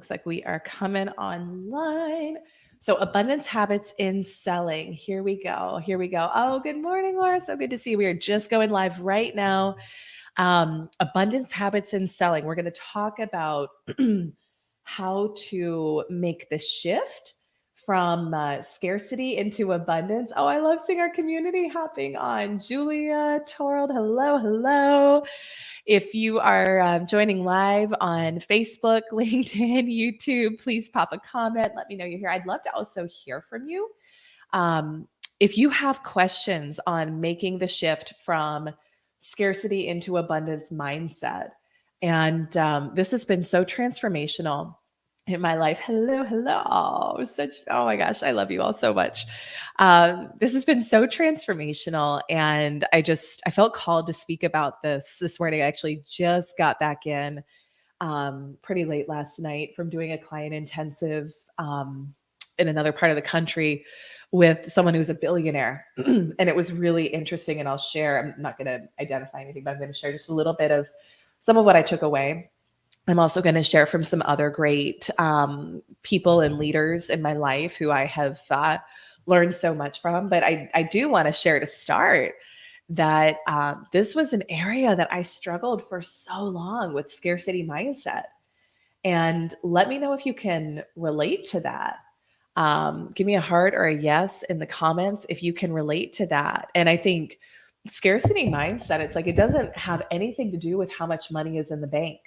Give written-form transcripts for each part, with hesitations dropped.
looks like we are coming online. So, abundance habits in selling. Here we go. Here we go. Oh, good morning, Laura. So good to see you. We are just going live right now. Abundance habits in selling. We're going to talk about how to make the shift from scarcity into abundance. Oh, I love seeing our community hopping on. Julia Torold, hello, hello. If you are joining live on Facebook, LinkedIn, YouTube, please pop a comment. Let me know you're here. I'd love to also hear from you. Um, if you have questions on making the shift from scarcity into abundance mindset, and this has been so transformational in my life. Hello, hello. Oh my gosh, I love you all so much. This has been so transformational, and I felt called to speak about this morning. I actually just got back in pretty late last night from doing a client intensive in another part of the country with someone who's a billionaire. And it was really interesting. And I'll share, I'm not going to identify anything, but I'm going to share just a little bit of some of what I took away. I'm also going to share from some other great people and leaders in my life who I have learned so much from. But I do want to share to start that this was an area that I struggled for so long with scarcity mindset. And let me know if you can relate to that. Give me a heart or a yes in the comments if you can relate to that. And I think scarcity mindset, it's like it doesn't have anything to do with how much money is in the bank.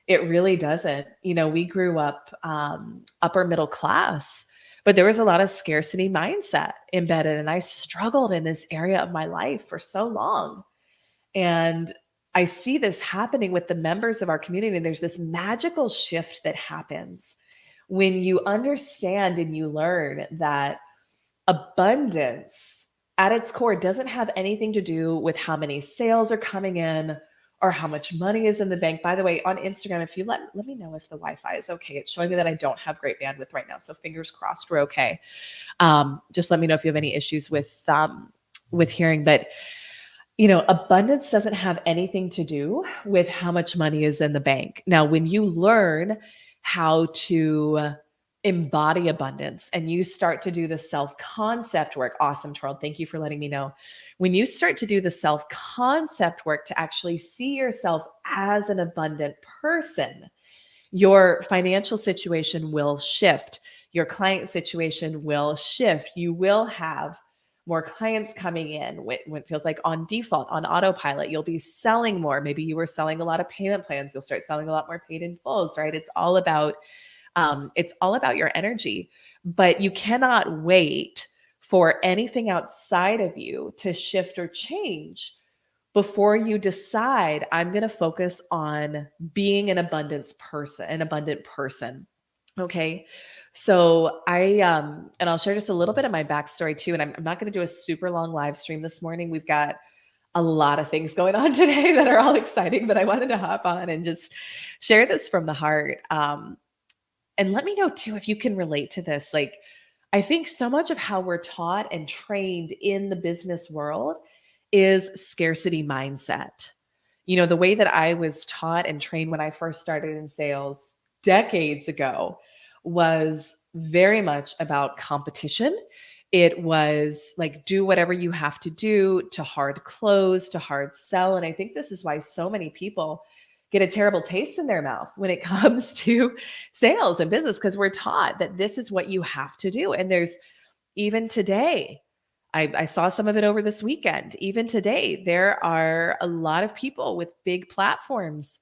It really doesn't. You know, we grew up upper middle class, but there was a lot of scarcity mindset embedded. And I struggled in this area of my life for so long. And I see this happening with the members of our community. And there's this magical shift that happens when you understand and you learn that abundance at its core doesn't have anything to do with how many sales are coming in or how much money is in the bank. By the way, on Instagram, if you let me know if the Wi-Fi is okay. It's showing me that I don't have great bandwidth right now. So fingers crossed we're okay. Just let me know if you have any issues with hearing. But you know, abundance doesn't have anything to do with how much money is in the bank. Now, when you learn how to embody abundance and you start to do the self-concept work, awesome, Charles, thank you for letting me know. When you start to do the self-concept work to actually see yourself as an abundant person, your financial situation will shift. Your client situation will shift. You will have more clients coming in when it feels like on default, on autopilot. You'll be selling more. Maybe you were selling a lot of payment plans. You'll start selling a lot more paid in fulls, right? It's all about your energy, but you cannot wait for anything outside of you to shift or change before you decide, I'm going to focus on being an abundant person. Okay. So and I'll share just a little bit of my backstory too. And I'm not going to do a super long live stream this morning. We've got a lot of things going on today that are all exciting, but I wanted to hop on and just share this from the heart. And let me know too, if you can relate to this. Like, I think so much of how we're taught and trained in the business world is scarcity mindset. You know, the way that I was taught and trained when I first started in sales decades ago was very much about competition. It was like, do whatever you have to do to hard close, to hard sell. And I think this is why so many people get a terrible taste in their mouth when it comes to sales and business, because we're taught that this is what you have to do. And there's even today, I saw some of it over this weekend. Even today, there are a lot of people with big platforms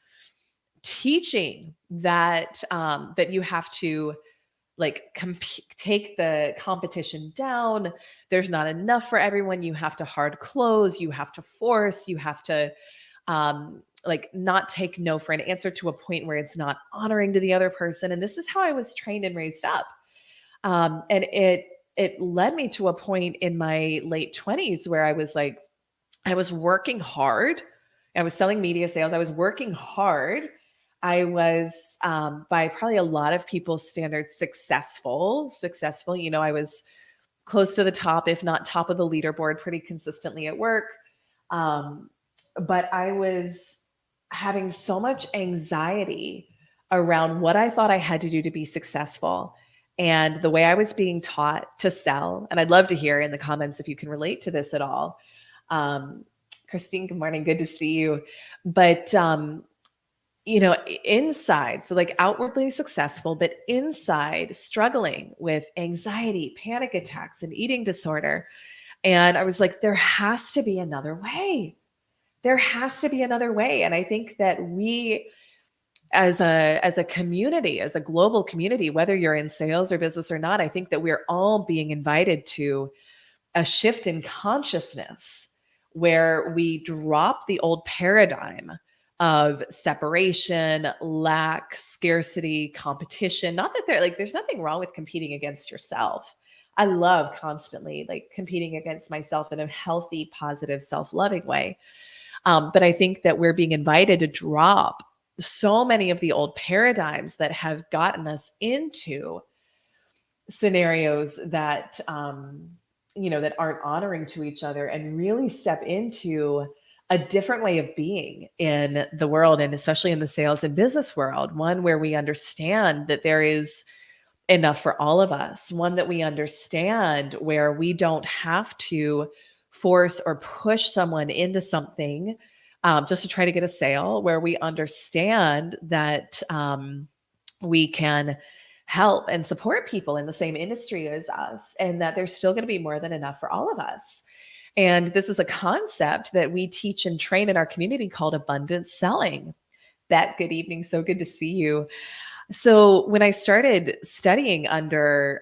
teaching that that you have to like take the competition down. There's not enough for everyone. You have to hard close. You have to force. You have to like not take no for an answer to a point where it's not honoring to the other person. And this is how I was trained and raised up. And it led me to a point in my late 20s where I was like, I was working hard. I was selling media sales. I was working hard. I was, by probably a lot of people's standards, successful. You know, I was close to the top, if not top of the leaderboard, pretty consistently at work. But I was having so much anxiety around what I thought I had to do to be successful and the way I was being taught to sell. And I'd love to hear in the comments if you can relate to this at all. Um, Christine, good morning. Good to see you. But, inside, so like outwardly successful, but inside struggling with anxiety, panic attacks, and eating disorder. And I was like, there has to be another way. There has to be another way. And I think that we, as a community, as a global community, whether you're in sales or business or not, I think that we're all being invited to a shift in consciousness where we drop the old paradigm of separation, lack, scarcity, competition. Not that there's nothing wrong with competing against yourself. I love constantly like competing against myself in a healthy, positive, self-loving way. But I think that we're being invited to drop so many of the old paradigms that have gotten us into scenarios that that aren't honoring to each other, and really step into a different way of being in the world, and especially in the sales and business world, one where we understand that there is enough for all of us, one that we understand where we don't have to force or push someone into something just to try to get a sale, where we understand that we can help and support people in the same industry as us, and that there's still going to be more than enough for all of us. And this is a concept that we teach and train in our community called abundance selling. Beth, good evening. So good to see you. So when I started studying under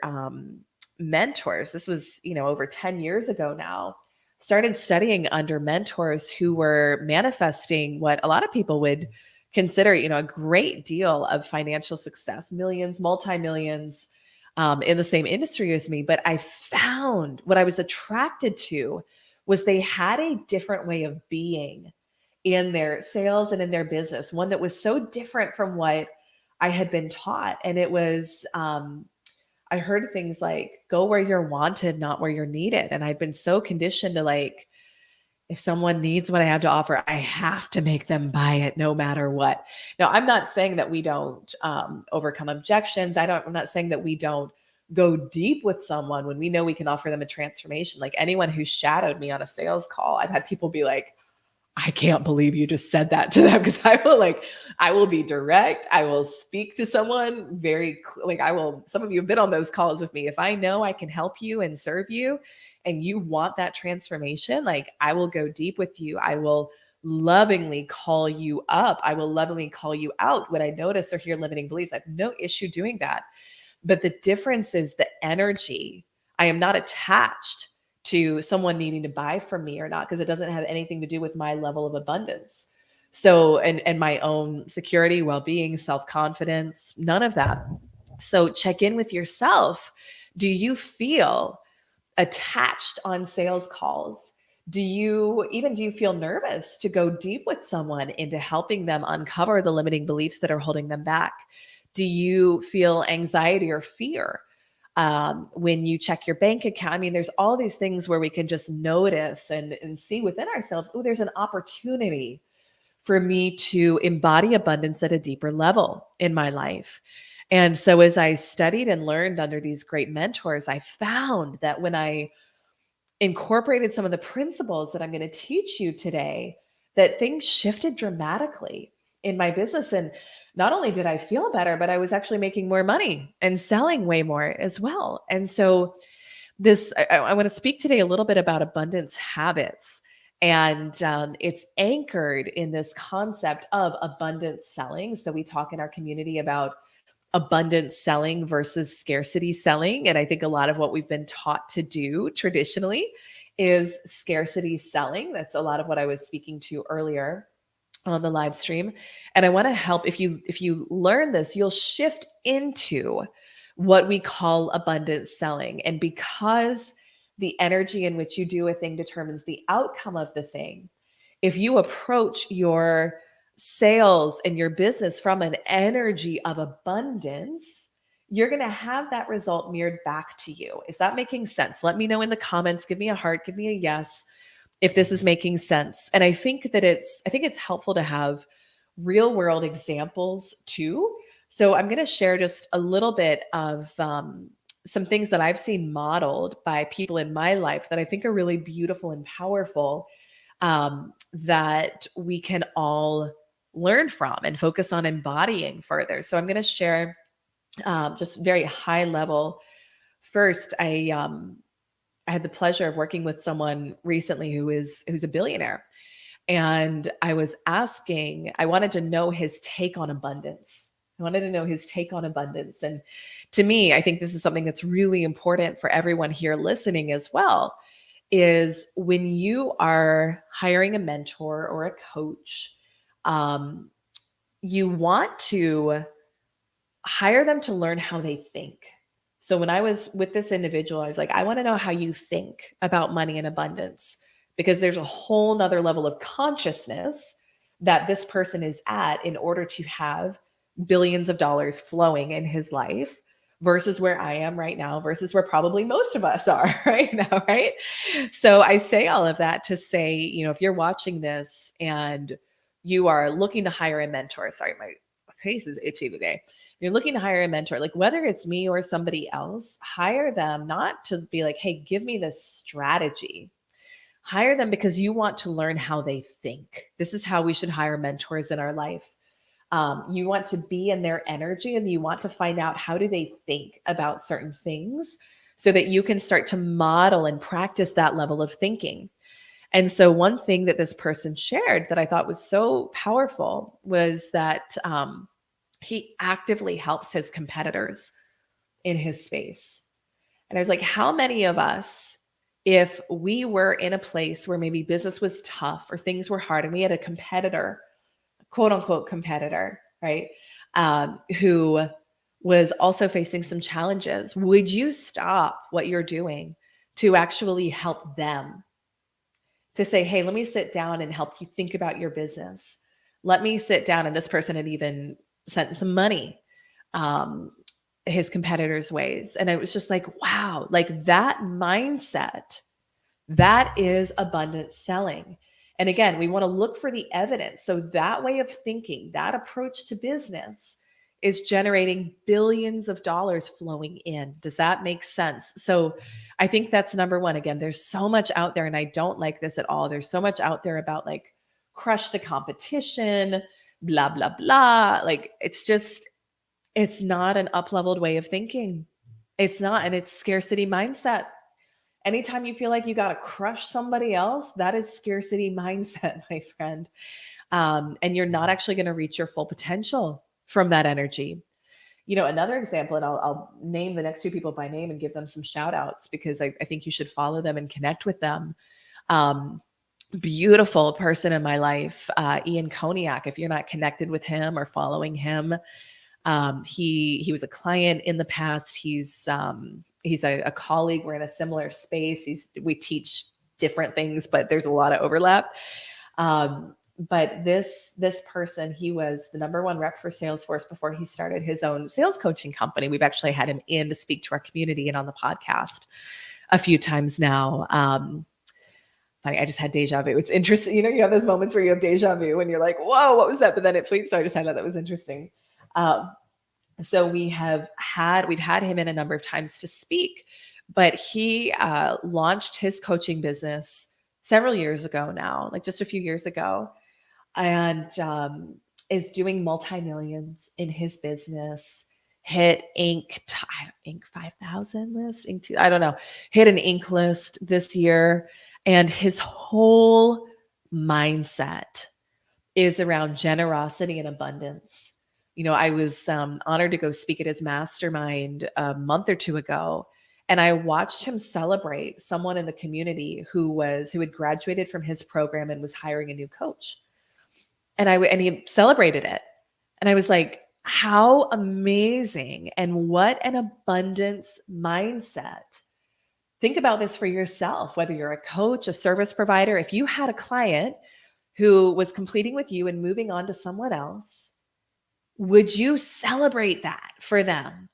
mentors, this was, over 10 years ago now, started studying under mentors who were manifesting what a lot of people would consider, a great deal of financial success, millions, multi-millions, in the same industry as me. But I found what I was attracted to was they had a different way of being in their sales and in their business, one that was so different from what I had been taught. And it was, I heard things like, go where you're wanted, not where you're needed. And I'd been so conditioned to like, if someone needs what I have to offer, I have to make them buy it no matter what. Now, I'm not saying that we don't overcome objections. I'm not saying that we don't go deep with someone when we know we can offer them a transformation. Like anyone who shadowed me on a sales call, I've had people be like, I can't believe you just said that to them, because I will be direct. I will speak to someone some of you have been on those calls with me. If I know I can help you and serve you and you want that transformation, like I will go deep with you. I will lovingly call you up. I will lovingly call you out when I notice or hear limiting beliefs. I have no issue doing that. But the difference is the energy. I am not attached to someone needing to buy from me or not, because it doesn't have anything to do with my level of abundance. So, and my own security, well-being, self-confidence, none of that. So check in with yourself. Do you feel attached on sales calls? Do you feel nervous to go deep with someone into helping them uncover the limiting beliefs that are holding them back? Do you feel anxiety or fear when you check your bank account? I mean, there's all these things where we can just notice and see within ourselves, oh, there's an opportunity for me to embody abundance at a deeper level in my life. And so as I studied and learned under these great mentors, I found that when I incorporated some of the principles that I'm going to teach you today, that things shifted dramatically in my business. And not only did I feel better, but I was actually making more money and selling way more as well. And so I want to speak today a little bit about abundance habits. And it's anchored in this concept of abundance selling. So we talk in our community about abundance selling versus scarcity selling. And I think a lot of what we've been taught to do traditionally is scarcity selling. That's a lot of what I was speaking to earlier on the live stream. And I want to help, if you learn this, you'll shift into what we call abundance selling. And because the energy in which you do a thing determines the outcome of the thing, if you approach your sales and your business from an energy of abundance, you're going to have that result mirrored back to you. Is that making sense? Let me know in the comments. Give me a heart, give me a yes if this is making sense. And I think it's helpful to have real world examples too, So I'm going to share just a little bit of some things that I've seen modeled by people in my life that I think are really beautiful and powerful, that we can all learn from and focus on embodying further. So I'm going to share just very high level. First, I had the pleasure of working with someone recently who's a billionaire, and I wanted to know his take on abundance. I wanted to know his take on abundance. And to me, I think this is something that's really important for everyone here listening as well, is when you are hiring a mentor or a coach, um, you want to hire them to learn how they think. So when I was with this individual, I was like, I want to know how you think about money and abundance, because there's a whole nother level of consciousness that this person is at in order to have billions of dollars flowing in his life versus where I am right now, versus where probably most of us are right now, right? So I say all of that to say, if you're watching this and you are looking to hire a mentor, sorry, my face is itchy today. You're looking to hire a mentor, like whether it's me or somebody else, hire them not to be like, hey, give me this strategy. Hire them because you want to learn how they think. This is how we should hire mentors in our life. You want to be in their energy, and you want to find out how do they think about certain things so that you can start to model and practice that level of thinking. And so one thing that this person shared that I thought was so powerful was that he actively helps his competitors in his space. And I was like, how many of us, if we were in a place where maybe business was tough or things were hard and we had a competitor, quote unquote competitor, right, who was also facing some challenges, would you stop what you're doing to actually help them? To say, hey, let me sit down and help you think about your business. Let me sit down. And this person had even sent some money um, his competitors' ways. And it was just like, wow, like that mindset, that is abundant selling. And again, we want to look for the evidence. So that way of thinking, that approach to business is generating billions of dollars flowing in. Does that make sense? So I think that's number one. Again, there's so much out there, and I don't like this at all. There's so much out there about like crush the competition, blah, blah, blah. Like it's not an up-leveled way of thinking. It's not, and it's scarcity mindset. Anytime you feel like you got to crush somebody else, that is scarcity mindset, my friend. And you're not actually going to reach your full potential from that energy. Another example, and I'll name the next two people by name and give them some shout outs because I think you should follow them and connect with them. Beautiful person in my life, Ian Koniak. If you're not connected with him or following him, he was a client in the past. He's a colleague. We're in a similar space. We teach different things, but there's a lot of overlap. But this person, he was the number one rep for Salesforce before he started his own sales coaching company. We've actually had him in to speak to our community and on the podcast a few times now. Funny, I just had deja vu. It's interesting. You have those moments where you have deja vu and you're like, whoa, what was that? But then it fleets. So I just had that was interesting. So we've had him in a number of times to speak, but he launched his coaching business several years ago now, like just a few years ago, and is doing multi-millions in his business. Hit Inc. 5,000 list, Inc. I don't know. Hit an Inc. list this year, and his whole mindset is around generosity and abundance. I was honored to go speak at his mastermind a month or two ago, and I watched him celebrate someone in the community who had graduated from his program and was hiring a new coach. And he celebrated it. And I was like, how amazing, and what an abundance mindset. Think about this for yourself, whether you're a coach, a service provider. If you had a client who was completing with you and moving on to someone else, would you celebrate that for them?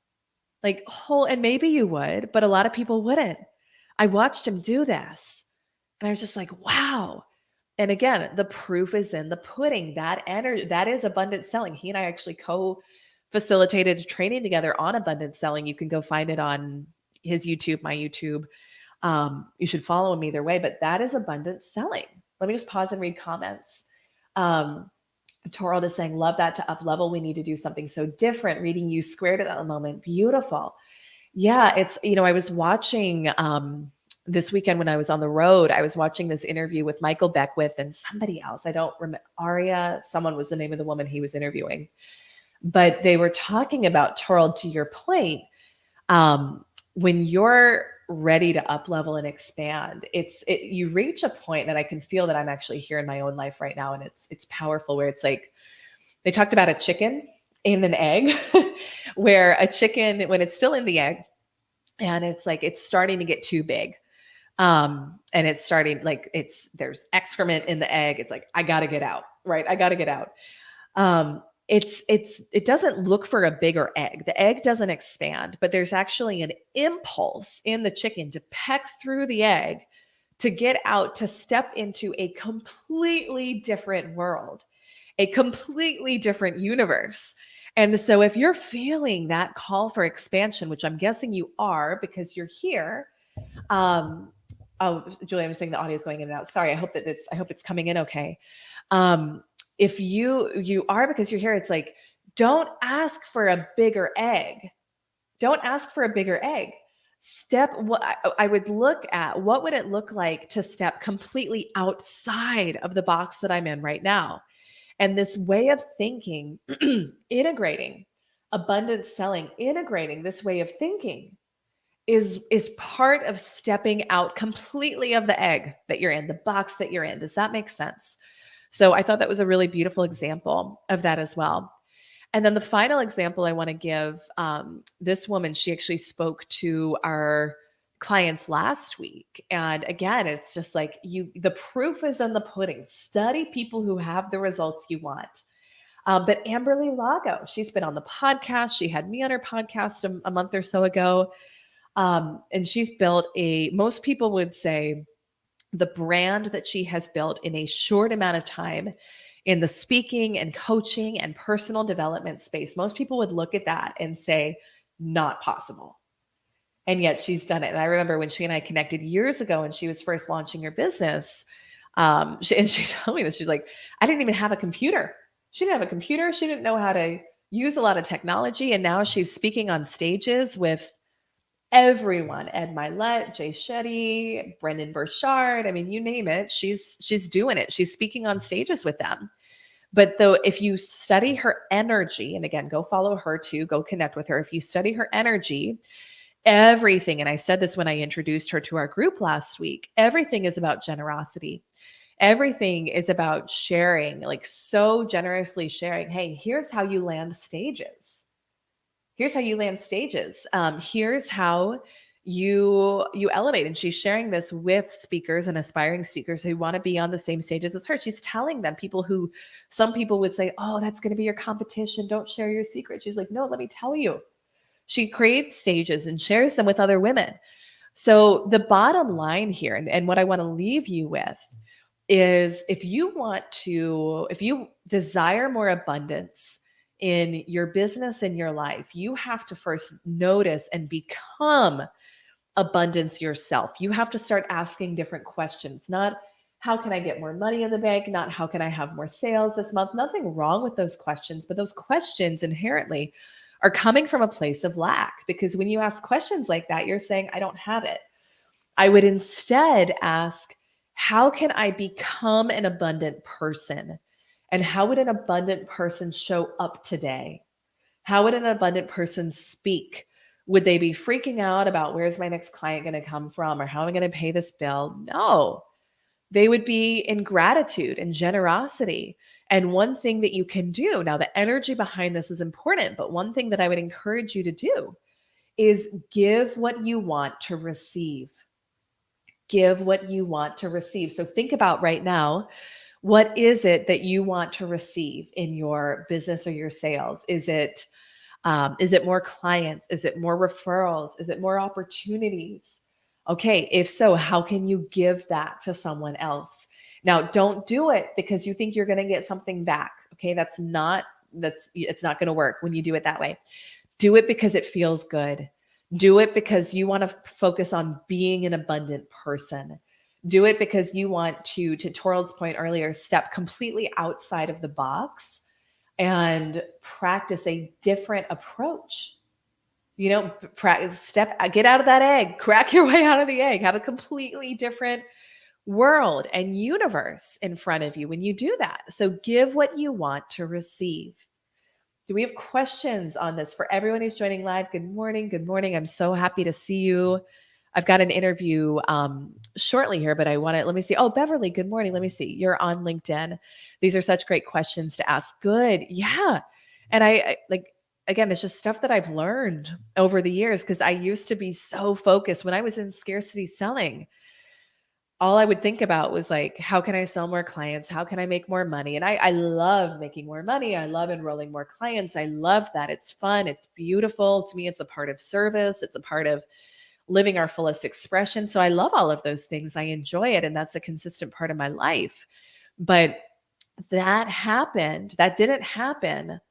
And maybe you would, but a lot of people wouldn't. I watched him do this, and I was just like, wow. And again, the proof is in the pudding. That is abundant selling. He and I actually facilitated a training together on abundance selling. You can go find it on his YouTube, my YouTube. You should follow him either way, but that is abundance selling. Let me just pause and read comments. Torald is saying, love that to up level. We need to do something so different. Reading you squared at that moment. Beautiful. Yeah. It's, I was watching, this weekend when I was on the road, I was watching this interview with Michael Beckwith and somebody else. I don't remember. Aria, someone was the name of the woman he was interviewing, but they were talking about Torald, to your point. When you're ready to up level and expand, you reach a point that I can feel that I'm actually here in my own life right now. And it's powerful, where it's like, they talked about a chicken and an egg, where a chicken, when it's still in the egg, and it's like, it's starting to get too big. And it's starting, like, there's excrement in the egg. It's like, I got to get out, right? I got to get out. It doesn't look for a bigger egg. The egg doesn't expand, but there's actually an impulse in the chicken to peck through the egg, to get out, to step into a completely different world, a completely different universe. And so if you're feeling that call for expansion, which I'm guessing you are because you're here, oh, Julie, I'm just saying the audio is going in and out. Sorry. I hope it's coming in okay. If you are, because you're here, it's like, don't ask for a bigger egg. Don't ask for a bigger egg. I would look at, what would it look like to step completely outside of the box that I'm in right now? And this way of thinking, integrating abundance selling, integrating this way of thinking is part of stepping out completely of the egg that you're in, the box that you're in. Does that make sense? So I thought that was a really beautiful example of that as well. And then the final example I want to give, this woman, she actually spoke to our clients last week. And again, it's just like, the proof is in the pudding. Study people who have the results you want. But Amberly Lago, she's been on the podcast. She had me on her podcast a month or so ago. And she's built most people would say, the brand that she has built in a short amount of time in the speaking and coaching and personal development space. Most people would look at that and say, not possible. And yet she's done it. And I remember when she and I connected years ago and she was first launching her business, she told me this. She's like, I didn't even have a computer. She didn't have a computer. She didn't know how to use a lot of technology. And now she's speaking on stages with everyone, Ed Milet, Jay Shetty, Brendan Burchard. I mean, you name it. She's doing it. She's speaking on stages with them. But though, if you study her energy, and again, go follow her too, go connect with her. If you study her energy, everything, and I said this when I introduced her to our group last week, everything is about generosity. Everything is about sharing, like so generously sharing. Hey, here's how you land stages. Here's how you land stages. Here's how you elevate. And she's sharing this with speakers and aspiring speakers who want to be on the same stages as her. She's telling them, some people would say, oh, that's going to be your competition. Don't share your secret. She's like, no, let me tell you. She creates stages and shares them with other women. So the bottom line here, and what I want to leave you with, is if you desire more abundance in your business, in your life, you have to first notice and become abundance yourself. You have to start asking different questions, not how can I get more money in the bank, not how can I have more sales this month. Nothing wrong with those questions, but those questions inherently are coming from a place of lack, because when you ask questions like that, you're saying, I don't have it. I would instead ask, how can I become an abundant person? And how would an abundant person show up today? How would an abundant person speak? Would they be freaking out about where's my next client going to come from, or how am I going to pay this bill? No, they would be in gratitude and generosity. And one thing that you can do, now the energy behind this is important, but one thing that I would encourage you to do is give what you want to receive. Give what you want to receive. So think about right now, what is it that you want to receive in your business or your sales? Is it more clients? Is it more referrals? Is it more opportunities? Okay, if so, how can you give that to someone else? Now, don't do it because you think you're going to get something back. Okay, that's not it's not going to work when you do it that way. Do it because it feels good. Do it because you want to focus on being an abundant person. Do it because you want to Torald's point earlier, step completely outside of the box and practice a different approach. You know, practice, get out of that egg, crack your way out of the egg, have a completely different world and universe in front of you when you do that. So give what you want to receive. Do we have questions on this for everyone who's joining live? Good morning. Good morning. I'm so happy to see you. I've got an interview shortly here, but let me see. Oh, Beverly, good morning. Let me see. You're on LinkedIn. These are such great questions to ask. Good. Yeah. And I like, again, it's just stuff that I've learned over the years because I used to be so focused when I was in scarcity selling. All I would think about was like, how can I sell more clients? How can I make more money? And I love making more money. I love enrolling more clients. I love that. It's fun. It's beautiful. To me, it's a part of service. It's a part of living our fullest expression. So I love all of those things. I enjoy it. And that's a consistent part of my life. But that didn't happen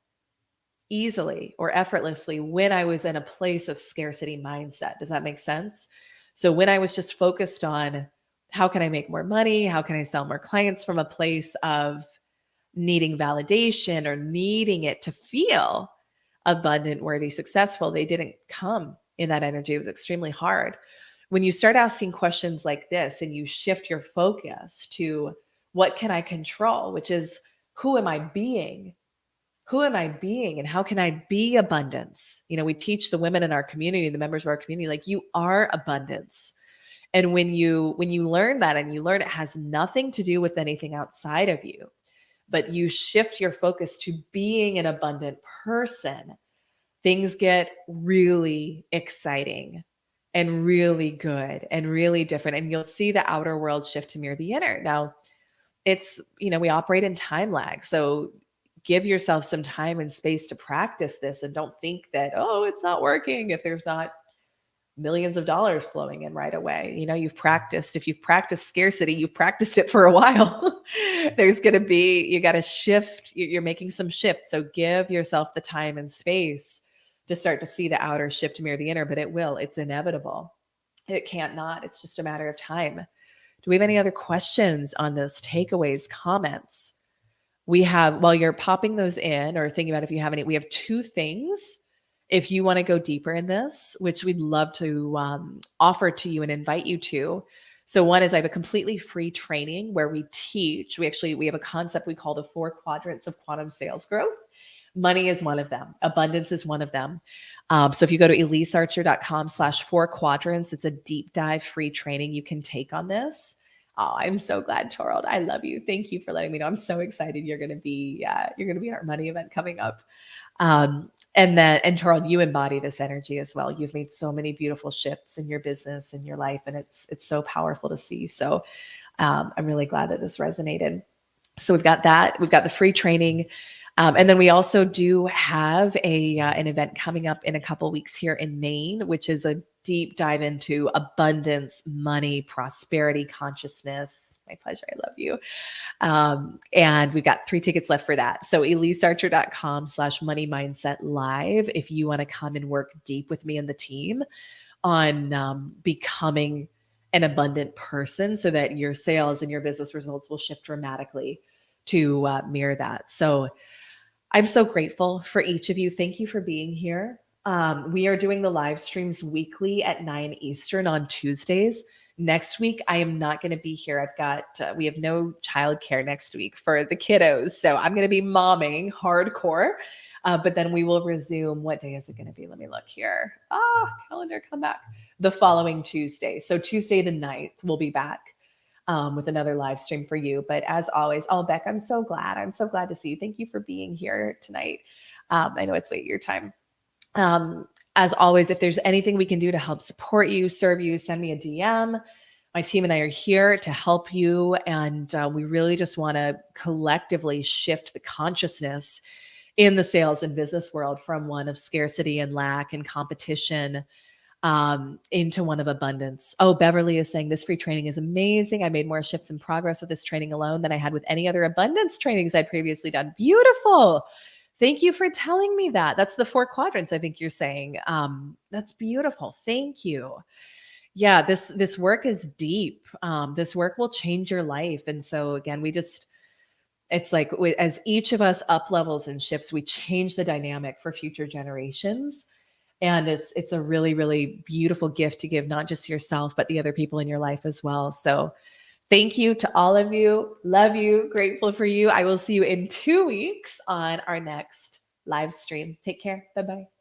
easily or effortlessly when I was in a place of scarcity mindset. Does that make sense? So when I was just focused on how can I make more money? How can I sell more clients from a place of needing validation or needing it to feel abundant, worthy, successful, they didn't come in that energy. It was extremely hard. When you start asking questions like this and you shift your focus to what can I control, which is who am I being? Who am I being and how can I be abundance? You know, we teach the women in our community, the members of our community, like you are abundance. And when you learn that and you learn it has nothing to do with anything outside of you, but you shift your focus to being an abundant person, things get really exciting and really good and really different. And you'll see the outer world shift to mirror the inner. Now, it's, we operate in time lag. So give yourself some time and space to practice this and don't think that, oh, it's not working if there's not millions of dollars flowing in right away. If you've practiced scarcity, you've practiced it for a while. You got to shift. You're making some shifts. So give yourself the time and space to start to see the outer shift to mirror the inner, but it will, it's inevitable. It can't not, it's just a matter of time. Do we have any other questions on this? Takeaways, comments? We have, while you're popping those in or thinking about if you have any, we have two things. If you want to go deeper in this, which we'd love to offer to you and invite you to. So one is I have a completely free training where we teach, we have a concept we call the 4 quadrants of quantum sales growth. Money is one of them. Abundance is one of them. So if you go to elisearcher.com/4 quadrants, it's a deep dive free training you can take on this. Oh, I'm so glad, Torald. I love you. Thank you for letting me know. I'm so excited you're going to be at our money event coming up. And Torald, you embody this energy as well. You've made so many beautiful shifts in your business and your life, and it's so powerful to see. So I'm really glad that this resonated. So we've got that. We've got the free training. And then we also do have an event coming up in a couple weeks here in Maine, which is a deep dive into abundance, money, prosperity, consciousness. My pleasure. I love you. And we've got 3 tickets left for that. So elisearcher.com/money mindset live. If you want to come and work deep with me and the team on becoming an abundant person so that your sales and your business results will shift dramatically to mirror that. So I'm so grateful for each of you. Thank you for being here. We are doing the live streams weekly at 9 Eastern on Tuesdays. Next week, I am not going to be here. We have no childcare next week for the kiddos. So I'm going to be momming hardcore, but then we will resume. What day is it going to be? Let me look here. Calendar, come back. The following Tuesday. So Tuesday the 9th, we'll be back with another live stream for you. But as always, Beck, I'm so glad. I'm so glad to see you. Thank you for being here tonight. I know it's late your time. As always, if there's anything we can do to help support you, serve you, send me a DM. My team and I are here to help you. And we really just want to collectively shift the consciousness in the sales and business world from one of scarcity and lack and competition into one of abundance. Oh, Beverly is saying this free training is amazing. I made more shifts in progress with this training alone than I had with any other abundance trainings I'd previously done. Beautiful. Thank you for telling me that. That's the 4 quadrants I think you're saying. That's beautiful. Thank you. Yeah, this work is deep. This work will change your life. And so again, it's like as each of us up levels and shifts, we change the dynamic for future generations. And it's a really, really beautiful gift to give, not just yourself, but the other people in your life as well. So thank you to all of you. Love you. Grateful for you. I will see you in 2 weeks on our next live stream. Take care. Bye bye.